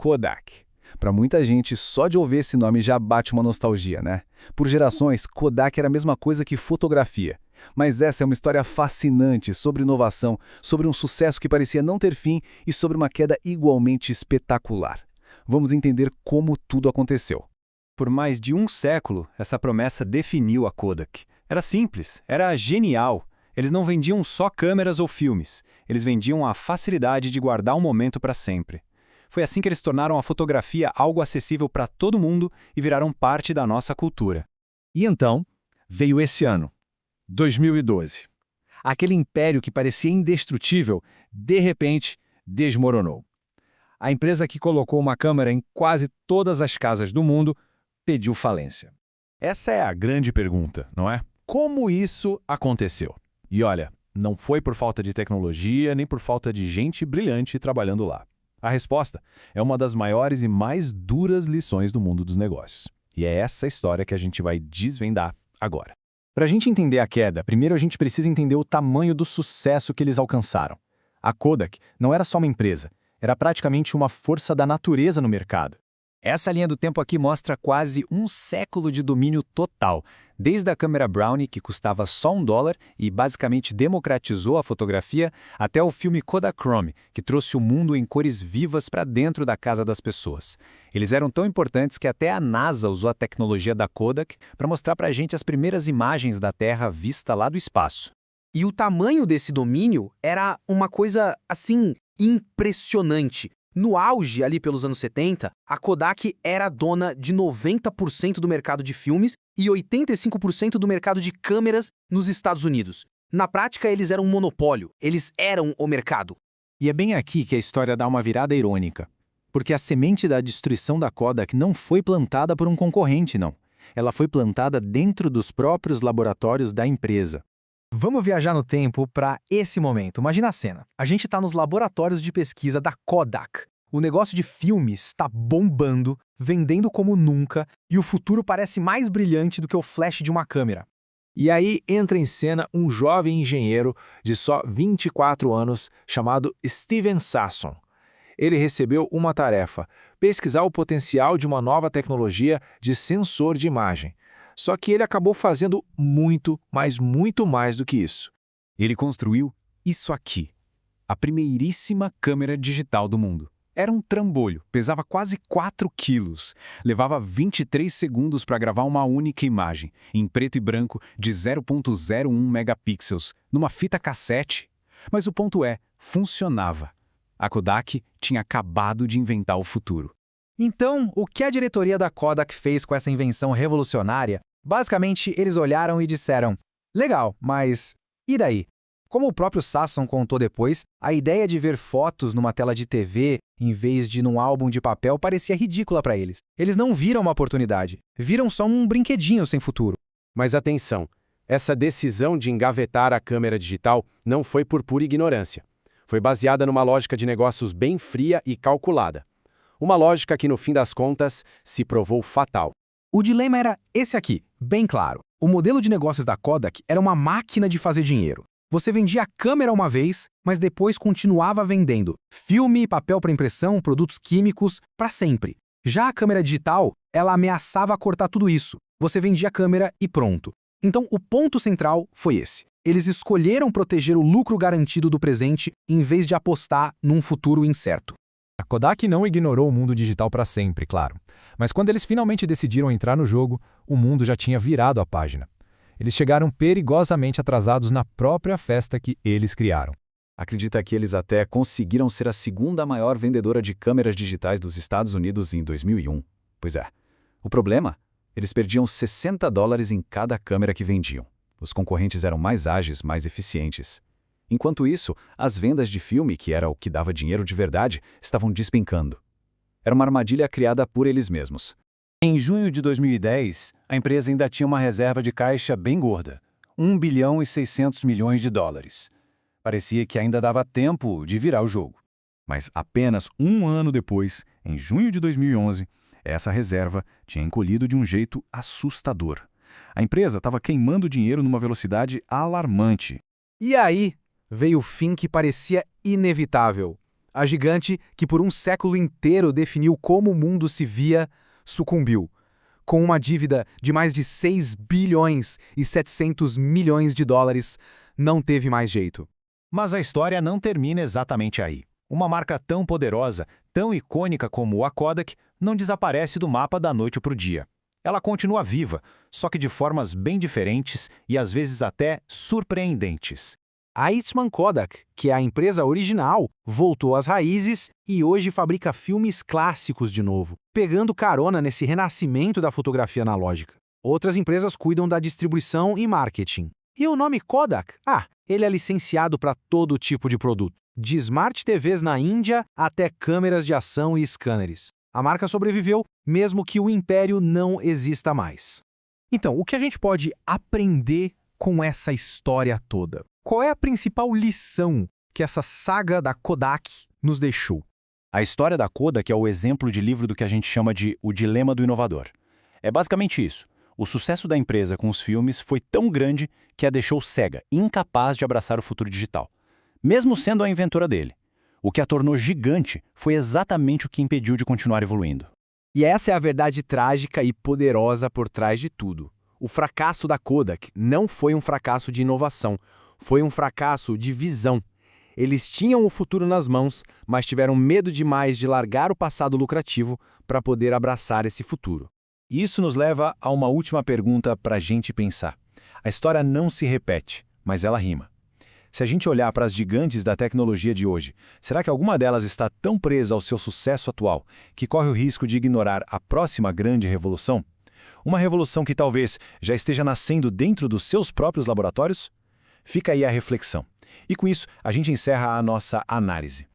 Kodak. Para muita gente, só de ouvir esse nome já bate uma nostalgia, né? Por gerações, Kodak era a mesma coisa que fotografia. Mas essa é uma história fascinante sobre inovação, sobre um sucesso que parecia não ter fim e sobre uma queda igualmente espetacular. Vamos entender como tudo aconteceu. Por mais de um século, essa promessa definiu a Kodak. Era simples, era genial. Eles não vendiam só câmeras ou filmes, eles vendiam a facilidade de guardar um momento para sempre. Foi assim que eles tornaram a fotografia algo acessível para todo mundo e viraram parte da nossa cultura. E então, veio esse ano, 2012. Aquele império que parecia indestrutível, de repente, desmoronou. A empresa que colocou uma câmera em quase todas as casas do mundo pediu falência. Essa é a grande pergunta, não é? Como isso aconteceu? E olha, não foi por falta de tecnologia nem por falta de gente brilhante trabalhando lá. A resposta é uma das maiores e mais duras lições do mundo dos negócios. E é essa história que a gente vai desvendar agora. Para a gente entender a queda, primeiro a gente precisa entender o tamanho do sucesso que eles alcançaram. A Kodak não era só uma empresa, era praticamente uma força da natureza no mercado. Essa linha do tempo aqui mostra quase um século de domínio total, desde a câmera Brownie, que custava só $1 e basicamente democratizou a fotografia, até o filme Kodachrome, que trouxe o mundo em cores vivas para dentro da casa das pessoas. Eles eram tão importantes que até a NASA usou a tecnologia da Kodak para mostrar para a gente as primeiras imagens da Terra vista lá do espaço. E o tamanho desse domínio era uma coisa, assim, impressionante. No auge, ali pelos anos 70, a Kodak era dona de 90% do mercado de filmes e 85% do mercado de câmeras nos Estados Unidos. Na prática, eles eram um monopólio, eles eram o mercado. E é bem aqui que a história dá uma virada irônica. Porque a semente da destruição da Kodak não foi plantada por um concorrente, não. Ela foi plantada dentro dos próprios laboratórios da empresa. Vamos viajar no tempo para esse momento. Imagina a cena. A gente está nos laboratórios de pesquisa da Kodak. O negócio de filmes está bombando, vendendo como nunca, e o futuro parece mais brilhante do que o flash de uma câmera. E aí entra em cena um jovem engenheiro de só 24 anos chamado Steven Sasson. Ele recebeu uma tarefa: pesquisar o potencial de uma nova tecnologia de sensor de imagem. Só que ele acabou fazendo muito, mas muito mais do que isso. Ele construiu isso aqui, a primeiríssima câmera digital do mundo. Era um trambolho, pesava quase 4 quilos, levava 23 segundos para gravar uma única imagem, em preto e branco de 0,01 megapixels, numa fita cassete. Mas o ponto é, funcionava. A Kodak tinha acabado de inventar o futuro. Então, o que a diretoria da Kodak fez com essa invenção revolucionária? Basicamente, eles olharam e disseram: legal, mas e daí? Como o próprio Sasson contou depois, a ideia de ver fotos numa tela de TV, em vez de num álbum de papel, parecia ridícula para eles. Eles não viram uma oportunidade, viram só um brinquedinho sem futuro. Mas atenção, essa decisão de engavetar a câmera digital não foi por pura ignorância. Foi baseada numa lógica de negócios bem fria e calculada. Uma lógica que, no fim das contas, se provou fatal. O dilema era esse aqui, bem claro. O modelo de negócios da Kodak era uma máquina de fazer dinheiro. Você vendia a câmera uma vez, mas depois continuava vendendo filme, papel para impressão, produtos químicos, para sempre. Já a câmera digital, ela ameaçava cortar tudo isso. Você vendia a câmera e pronto. Então, o ponto central foi esse. Eles escolheram proteger o lucro garantido do presente em vez de apostar num futuro incerto. A Kodak não ignorou o mundo digital para sempre, claro. Mas quando eles finalmente decidiram entrar no jogo, o mundo já tinha virado a página. Eles chegaram perigosamente atrasados na própria festa que eles criaram. Acredita que eles até conseguiram ser a segunda maior vendedora de câmeras digitais dos Estados Unidos em 2001. Pois é. O problema? Eles perdiam $60 em cada câmera que vendiam. Os concorrentes eram mais ágeis, mais eficientes. Enquanto isso, as vendas de filme, que era o que dava dinheiro de verdade, estavam despencando. Era uma armadilha criada por eles mesmos. Em junho de 2010, a empresa ainda tinha uma reserva de caixa bem gorda, $1 bilhão e 600 milhões de dólares. Parecia que ainda dava tempo de virar o jogo. Mas apenas um ano depois, em junho de 2011, essa reserva tinha encolhido de um jeito assustador. A empresa estava queimando dinheiro numa velocidade alarmante. E aí veio o fim que parecia inevitável. A gigante, que por um século inteiro definiu como o mundo se via, sucumbiu. Com uma dívida de mais de 6 bilhões e 700 milhões de dólares, não teve mais jeito. Mas a história não termina exatamente aí. Uma marca tão poderosa, tão icônica como a Kodak, não desaparece do mapa da noite para o dia. Ela continua viva, só que de formas bem diferentes e às vezes até surpreendentes. A Eastman Kodak, que é a empresa original, voltou às raízes e hoje fabrica filmes clássicos de novo, pegando carona nesse renascimento da fotografia analógica. Outras empresas cuidam da distribuição e marketing. E o nome Kodak? Ele é licenciado para todo tipo de produto, de smart TVs na Índia até câmeras de ação e scanners. A marca sobreviveu, mesmo que o império não exista mais. Então, o que a gente pode aprender com essa história toda? Qual é a principal lição que essa saga da Kodak nos deixou? A história da Kodak é o exemplo de livro do que a gente chama de o dilema do inovador. É basicamente isso. O sucesso da empresa com os filmes foi tão grande que a deixou cega, incapaz de abraçar o futuro digital, mesmo sendo a inventora dele. O que a tornou gigante foi exatamente o que impediu de continuar evoluindo. E essa é a verdade trágica e poderosa por trás de tudo. O fracasso da Kodak não foi um fracasso de inovação, foi um fracasso de visão. Eles tinham o futuro nas mãos, mas tiveram medo demais de largar o passado lucrativo para poder abraçar esse futuro. Isso nos leva a uma última pergunta para a gente pensar. A história não se repete, mas ela rima. Se a gente olhar para as gigantes da tecnologia de hoje, será que alguma delas está tão presa ao seu sucesso atual que corre o risco de ignorar a próxima grande revolução? Uma revolução que talvez já esteja nascendo dentro dos seus próprios laboratórios? Fica aí a reflexão. E com isso, a gente encerra a nossa análise.